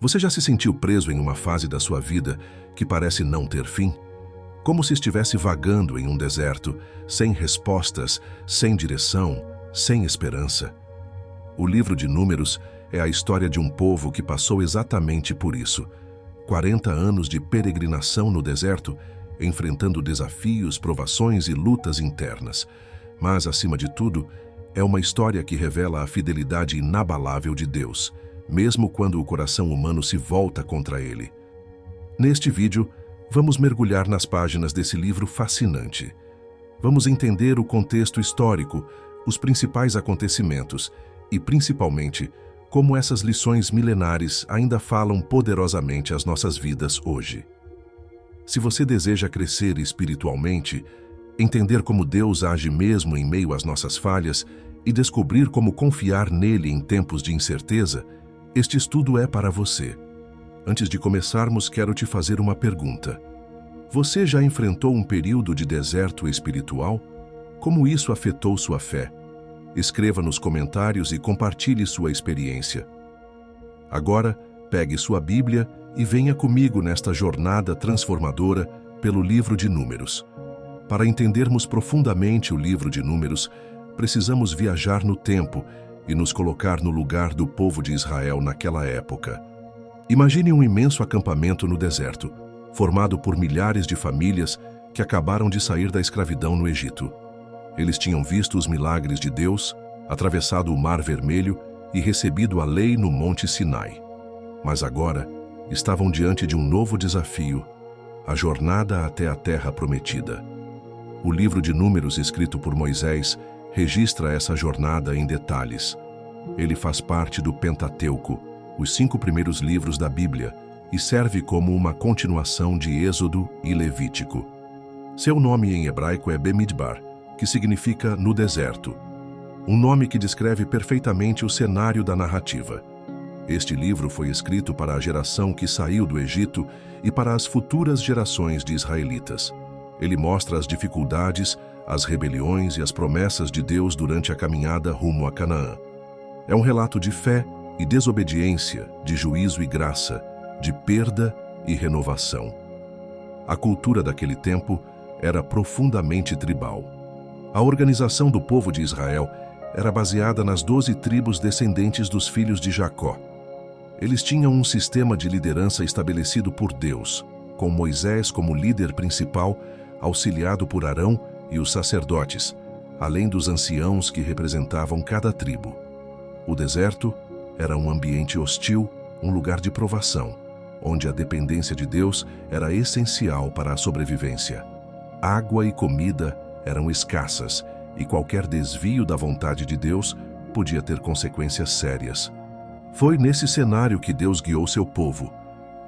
Você já se sentiu preso em uma fase da sua vida que parece não ter fim? Como se estivesse vagando em um deserto, sem respostas, sem direção, sem esperança. O livro de Números é a história de um povo que passou exatamente por isso. 40 anos de peregrinação no deserto, enfrentando desafios, provações e lutas internas. Mas, acima de tudo, é uma história que revela a fidelidade inabalável de Deus, mesmo quando o coração humano se volta contra ele. Neste vídeo, vamos mergulhar nas páginas desse livro fascinante. Vamos entender o contexto histórico, os principais acontecimentos e, principalmente, como essas lições milenares ainda falam poderosamente às nossas vidas hoje. Se você deseja crescer espiritualmente, entender como Deus age mesmo em meio às nossas falhas e descobrir como confiar nele em tempos de incerteza, este estudo é para você. Antes de começarmos, quero te fazer uma pergunta. Você já enfrentou um período de deserto espiritual? Como isso afetou sua fé? Escreva nos comentários e compartilhe sua experiência. Agora, pegue sua Bíblia e venha comigo nesta jornada transformadora pelo livro de Números. Para entendermos profundamente o livro de Números, precisamos viajar no tempo e nos colocar no lugar do povo de Israel naquela época. Imagine um imenso acampamento no deserto, formado por milhares de famílias que acabaram de sair da escravidão no Egito. Eles tinham visto os milagres de Deus, atravessado o Mar Vermelho e recebido a lei no Monte Sinai. Mas agora estavam diante de um novo desafio, a jornada até a Terra Prometida. O livro de Números, escrito por Moisés, registra essa jornada em detalhes. Ele faz parte do Pentateuco, os 5 primeiros livros da Bíblia, e serve como uma continuação de Êxodo e Levítico. Seu nome em hebraico é Bemidbar, que significa no deserto, um nome que descreve perfeitamente o cenário da narrativa. Este livro foi escrito para a geração que saiu do Egito e para as futuras gerações de israelitas. Ele mostra as dificuldades, as rebeliões e as promessas de Deus durante a caminhada rumo a Canaã. É um relato de fé e desobediência, de juízo e graça, de perda e renovação. A cultura daquele tempo era profundamente tribal. A organização do povo de Israel era baseada nas 12 tribos descendentes dos filhos de Jacó. Eles tinham um sistema de liderança estabelecido por Deus, com Moisés como líder principal, auxiliado por Arão e os sacerdotes, além dos anciãos que representavam cada tribo. O deserto era um ambiente hostil, um lugar de provação, onde a dependência de Deus era essencial para a sobrevivência. Água e comida eram escassas e qualquer desvio da vontade de Deus podia ter consequências sérias. Foi nesse cenário que Deus guiou seu povo,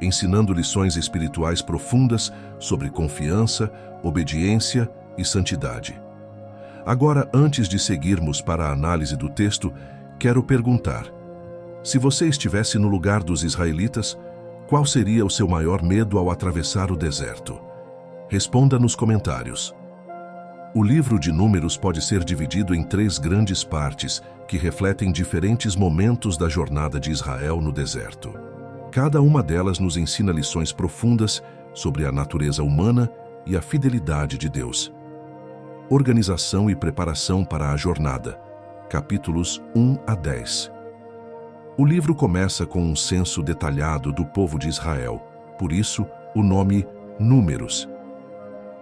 ensinando lições espirituais profundas sobre confiança, obediência e santidade. Agora, antes de seguirmos para a análise do texto, quero perguntar: se você estivesse no lugar dos israelitas, qual seria o seu maior medo ao atravessar o deserto? Responda nos comentários. O livro de Números pode ser dividido em 3 grandes partes que refletem diferentes momentos da jornada de Israel no deserto. Cada uma delas nos ensina lições profundas sobre a natureza humana e a fidelidade de Deus. Organização e preparação para a jornada, capítulos 1 a 10. O livro começa com um censo detalhado do povo de Israel, por isso o nome Números.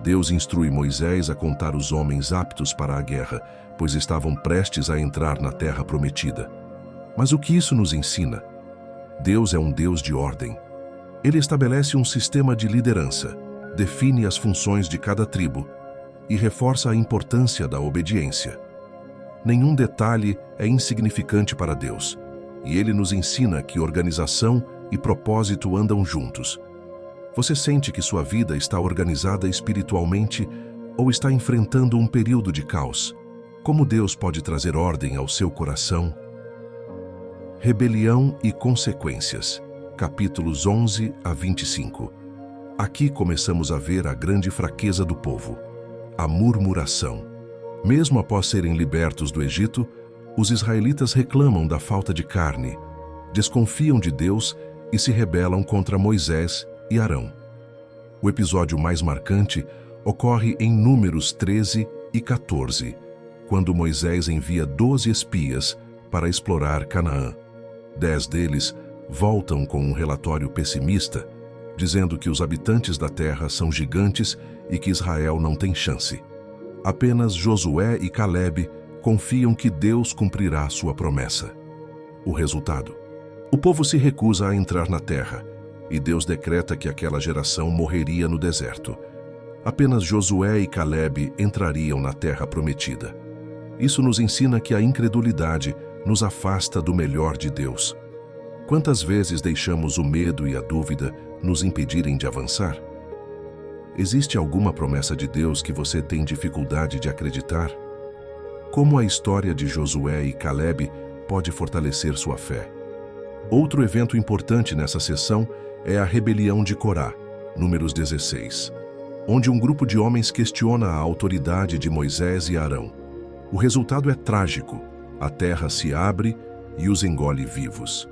Deus instrui Moisés a contar os homens aptos para a guerra, pois estavam prestes a entrar na Terra Prometida. Mas o que isso nos ensina? Deus é um Deus de ordem. Ele estabelece um sistema de liderança, define as funções de cada tribo e reforça a importância da obediência. Nenhum detalhe é insignificante para Deus, e Ele nos ensina que organização e propósito andam juntos. Você sente que sua vida está organizada espiritualmente ou está enfrentando um período de caos? Como Deus pode trazer ordem ao seu coração? Rebelião e consequências, capítulos 11 a 25. Aqui começamos a ver a grande fraqueza do povo, a murmuração. Mesmo após serem libertos do Egito, os israelitas reclamam da falta de carne, desconfiam de Deus e se rebelam contra Moisés e Arão. O episódio mais marcante ocorre em Números 13 e 14, quando Moisés envia 12 espias para explorar Canaã. 10 deles voltam com um relatório pessimista, dizendo que os habitantes da terra são gigantes e que Israel não tem chance. Apenas Josué e Calebe confiam que Deus cumprirá sua promessa. O resultado: o povo se recusa a entrar na terra, e Deus decreta que aquela geração morreria no deserto. Apenas Josué e Calebe entrariam na terra prometida. Isso nos ensina que a incredulidade nos afasta do melhor de Deus. Quantas vezes deixamos o medo e a dúvida nos impedirem de avançar? Existe alguma promessa de Deus que você tem dificuldade de acreditar? Como a história de Josué e Calebe pode fortalecer sua fé? Outro evento importante nessa sessão é a rebelião de Corá, Números 16, onde um grupo de homens questiona a autoridade de Moisés e Arão. O resultado é trágico: a terra se abre e os engole vivos.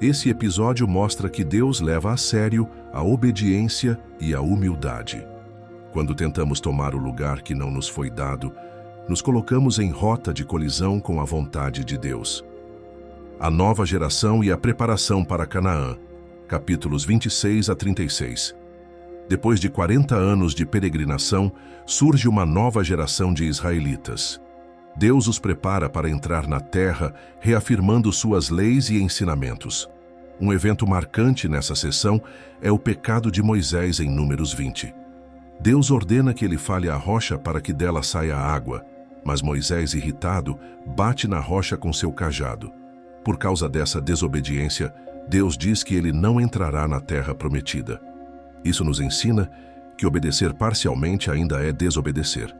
Esse episódio mostra que Deus leva a sério a obediência e a humildade. Quando tentamos tomar o lugar que não nos foi dado, nos colocamos em rota de colisão com a vontade de Deus. A nova geração e a preparação para Canaã, capítulos 26 a 36. Depois de 40 anos de peregrinação, surge uma nova geração de israelitas. Deus os prepara para entrar na terra, reafirmando suas leis e ensinamentos. Um evento marcante nessa sessão é o pecado de Moisés em Números 20. Deus ordena que ele fale a rocha para que dela saia água, mas Moisés, irritado, bate na rocha com seu cajado. Por causa dessa desobediência, Deus diz que ele não entrará na terra prometida. Isso nos ensina que obedecer parcialmente ainda é desobedecer.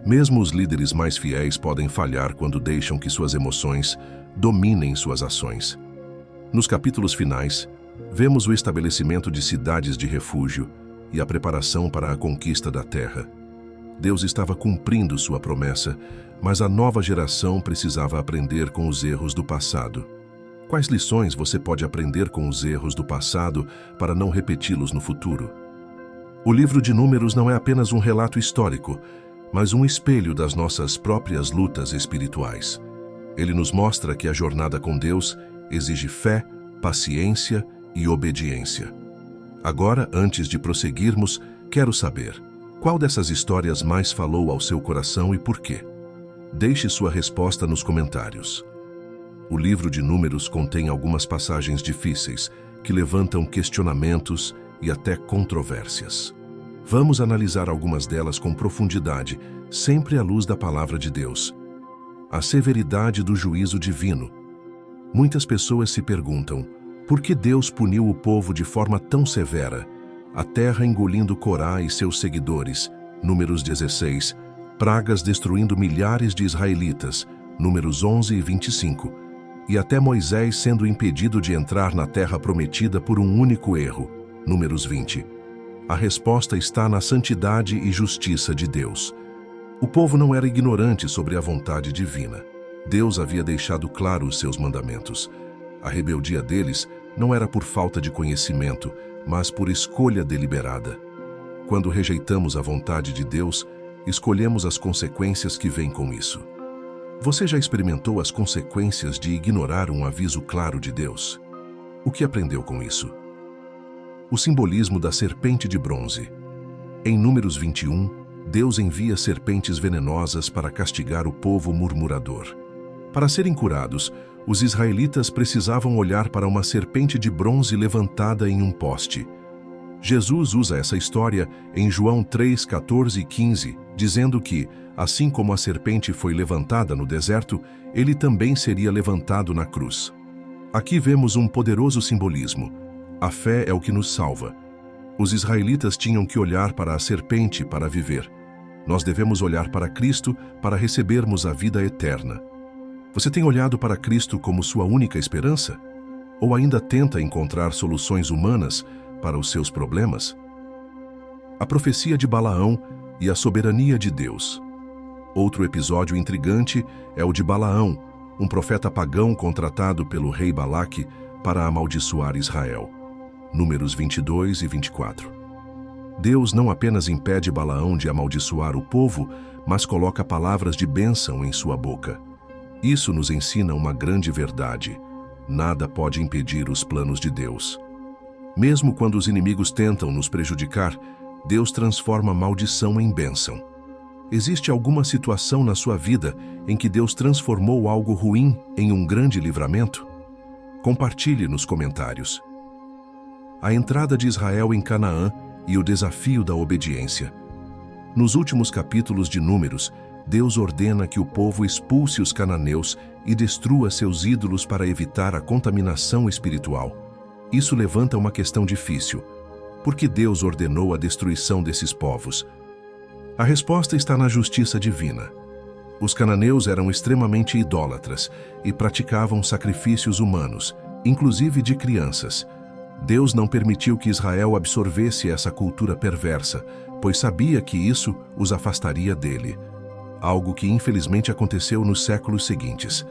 Mesmo os líderes mais fiéis podem falhar quando deixam que suas emoções dominem suas ações. Nos capítulos finais, vemos o estabelecimento de cidades de refúgio e a preparação para a conquista da terra. Deus estava cumprindo sua promessa, mas a nova geração precisava aprender com os erros do passado. Quais lições você pode aprender com os erros do passado para não repeti-los no futuro? O livro de Números não é apenas um relato histórico, mas um espelho das nossas próprias lutas espirituais. Ele nos mostra que a jornada com Deus exige fé, paciência e obediência. Agora, antes de prosseguirmos, quero saber: qual dessas histórias mais falou ao seu coração e por quê? Deixe sua resposta nos comentários. O livro de Números contém algumas passagens difíceis que levantam questionamentos e até controvérsias. Vamos analisar algumas delas com profundidade, sempre à luz da palavra de Deus. A severidade do juízo divino. Muitas pessoas se perguntam: por que Deus puniu o povo de forma tão severa? A terra engolindo Corá e seus seguidores, Números 16, pragas destruindo milhares de israelitas, Números 11 e 25, e até Moisés sendo impedido de entrar na terra prometida por um único erro, Números 20. A resposta está na santidade e justiça de Deus. O povo não era ignorante sobre a vontade divina. Deus havia deixado claro os seus mandamentos. A rebeldia deles não era por falta de conhecimento, mas por escolha deliberada. Quando rejeitamos a vontade de Deus, escolhemos as consequências que vêm com isso. Você já experimentou as consequências de ignorar um aviso claro de Deus? O que aprendeu com isso? O simbolismo da serpente de bronze. Em Números 21, Deus envia serpentes venenosas para castigar o povo murmurador. Para serem curados, os israelitas precisavam olhar para uma serpente de bronze levantada em um poste. Jesus usa essa história em João 3, 14 e 15, dizendo que, assim como a serpente foi levantada no deserto, ele também seria levantado na cruz. Aqui vemos um poderoso simbolismo. A fé é o que nos salva. Os israelitas tinham que olhar para a serpente para viver. Nós devemos olhar para Cristo para recebermos a vida eterna. Você tem olhado para Cristo como sua única esperança? Ou ainda tenta encontrar soluções humanas para os seus problemas? A profecia de Balaão e a soberania de Deus. Outro episódio intrigante é o de Balaão, um profeta pagão contratado pelo rei Balaque para amaldiçoar Israel. Números 22 e 24. Deus não apenas impede Balaão de amaldiçoar o povo, mas coloca palavras de bênção em sua boca. Isso nos ensina uma grande verdade: nada pode impedir os planos de Deus. Mesmo quando os inimigos tentam nos prejudicar, Deus transforma maldição em bênção. Existe alguma situação na sua vida em que Deus transformou algo ruim em um grande livramento? Compartilhe nos comentários. A entrada de Israel em Canaã e o desafio da obediência. Nos últimos capítulos de Números, Deus ordena que o povo expulse os cananeus e destrua seus ídolos para evitar a contaminação espiritual. Isso levanta uma questão difícil. Por que Deus ordenou a destruição desses povos? A resposta está na justiça divina. Os cananeus eram extremamente idólatras e praticavam sacrifícios humanos, inclusive de crianças. Deus não permitiu que Israel absorvesse essa cultura perversa, pois sabia que isso os afastaria dele. Algo que infelizmente aconteceu nos séculos seguintes.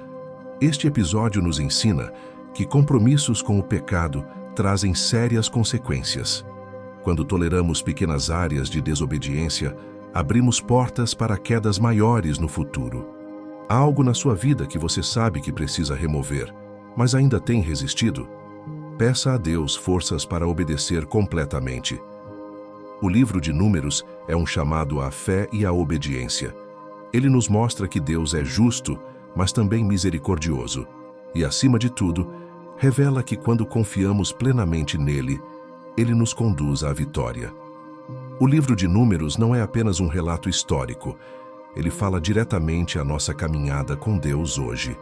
Este episódio nos ensina que compromissos com o pecado trazem sérias consequências. Quando toleramos pequenas áreas de desobediência, abrimos portas para quedas maiores no futuro. Há algo na sua vida que você sabe que precisa remover, mas ainda tem resistido? Peça a Deus forças para obedecer completamente. O livro de Números é um chamado à fé e à obediência. Ele nos mostra que Deus é justo, mas também misericordioso. E, acima de tudo, revela que quando confiamos plenamente nele, ele nos conduz à vitória. O livro de Números não é apenas um relato histórico. Ele fala diretamente à nossa caminhada com Deus hoje.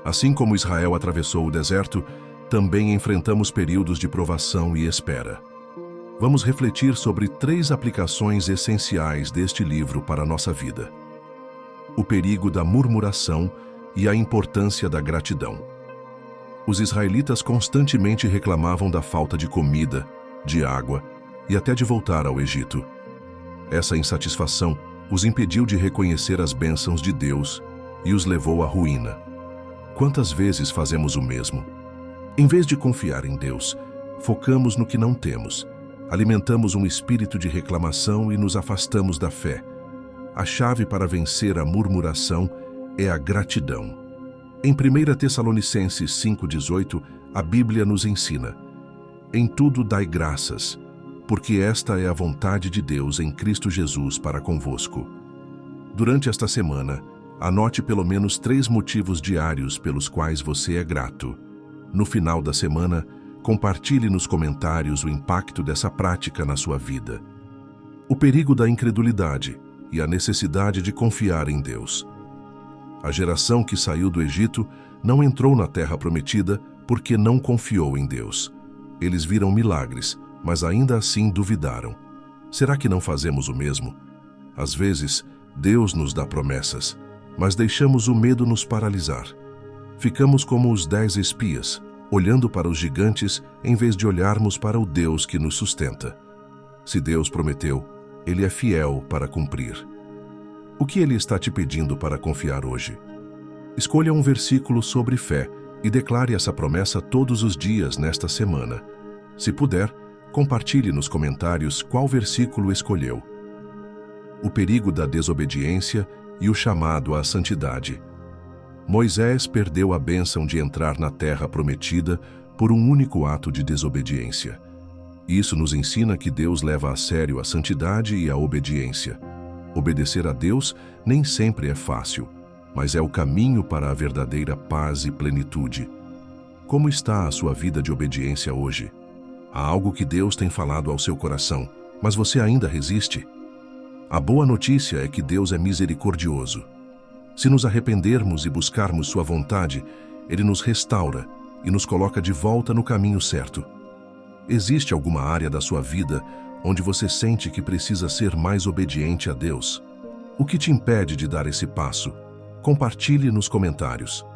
Assim como Israel atravessou o deserto, também enfrentamos períodos de provação e espera. Vamos refletir sobre 3 aplicações essenciais deste livro para a nossa vida: o perigo da murmuração e a importância da gratidão. Os israelitas constantemente reclamavam da falta de comida, de água e até de voltar ao Egito. Essa insatisfação os impediu de reconhecer as bênçãos de Deus e os levou à ruína. Quantas vezes fazemos o mesmo? Em vez de confiar em Deus, focamos no que não temos, alimentamos um espírito de reclamação e nos afastamos da fé. A chave para vencer a murmuração é a gratidão. Em 1 Tessalonicenses 5,18, a Bíblia nos ensina: em tudo dai graças, porque esta é a vontade de Deus em Cristo Jesus para convosco. Durante esta semana, anote pelo menos 3 motivos diários pelos quais você é grato. No final da semana, compartilhe nos comentários o impacto dessa prática na sua vida. O perigo da incredulidade e a necessidade de confiar em Deus. A geração que saiu do Egito não entrou na terra prometida porque não confiou em Deus. Eles viram milagres, mas ainda assim duvidaram. Será que não fazemos o mesmo? Às vezes, Deus nos dá promessas, mas deixamos o medo nos paralisar. Ficamos como os 10 espias, olhando para os gigantes em vez de olharmos para o Deus que nos sustenta. Se Deus prometeu, Ele é fiel para cumprir. O que Ele está te pedindo para confiar hoje? Escolha um versículo sobre fé e declare essa promessa todos os dias nesta semana. Se puder, compartilhe nos comentários qual versículo escolheu. O perigo da desobediência e o chamado à santidade. Moisés perdeu a bênção de entrar na terra prometida por um único ato de desobediência. Isso nos ensina que Deus leva a sério a santidade e a obediência. Obedecer a Deus nem sempre é fácil, mas é o caminho para a verdadeira paz e plenitude. Como está a sua vida de obediência hoje? Há algo que Deus tem falado ao seu coração, mas você ainda resiste? A boa notícia é que Deus é misericordioso. Se nos arrependermos e buscarmos sua vontade, Ele nos restaura e nos coloca de volta no caminho certo. Existe alguma área da sua vida onde você sente que precisa ser mais obediente a Deus? O que te impede de dar esse passo? Compartilhe nos comentários.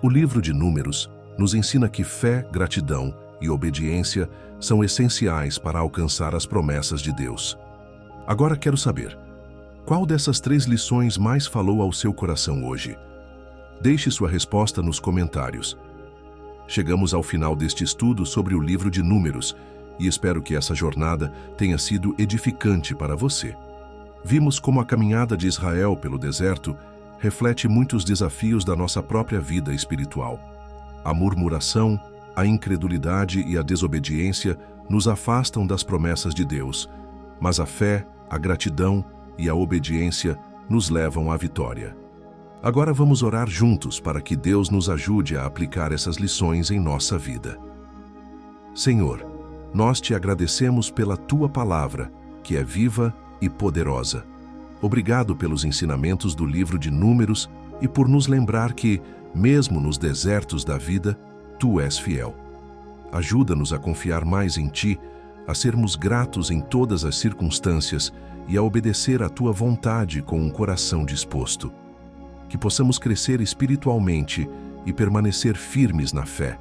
O livro de Números nos ensina que fé, gratidão e obediência são essenciais para alcançar as promessas de Deus. Agora quero saber, qual dessas 3 lições mais falou ao seu coração hoje? Deixe sua resposta nos comentários. Chegamos ao final deste estudo sobre o livro de Números e espero que essa jornada tenha sido edificante para você. Vimos como a caminhada de Israel pelo deserto reflete muitos desafios da nossa própria vida espiritual. A murmuração, a incredulidade e a desobediência nos afastam das promessas de Deus, mas a fé, a gratidão e a obediência nos levam à vitória. Agora vamos orar juntos para que Deus nos ajude a aplicar essas lições em nossa vida. Senhor, nós te agradecemos pela Tua palavra, que é viva e poderosa. Obrigado pelos ensinamentos do livro de Números e por nos lembrar que, mesmo nos desertos da vida, Tu és fiel. Ajuda-nos a confiar mais em Ti, a sermos gratos em todas as circunstâncias e a obedecer à Tua vontade com um coração disposto. Que possamos crescer espiritualmente e permanecer firmes na fé.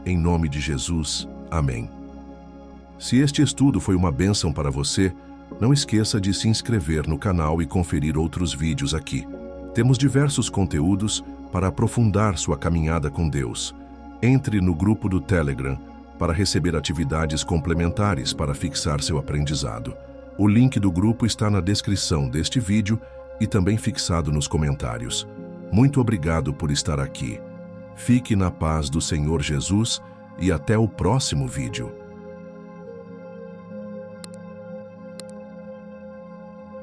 Em nome de Jesus, amém. Se este estudo foi uma bênção para você, não esqueça de se inscrever no canal e conferir outros vídeos aqui. Temos diversos conteúdos para aprofundar sua caminhada com Deus. Entre no grupo do Telegram para receber atividades complementares para fixar seu aprendizado. O link do grupo está na descrição deste vídeo e também fixado nos comentários. Muito obrigado por estar aqui. Fique na paz do Senhor Jesus e até o próximo vídeo.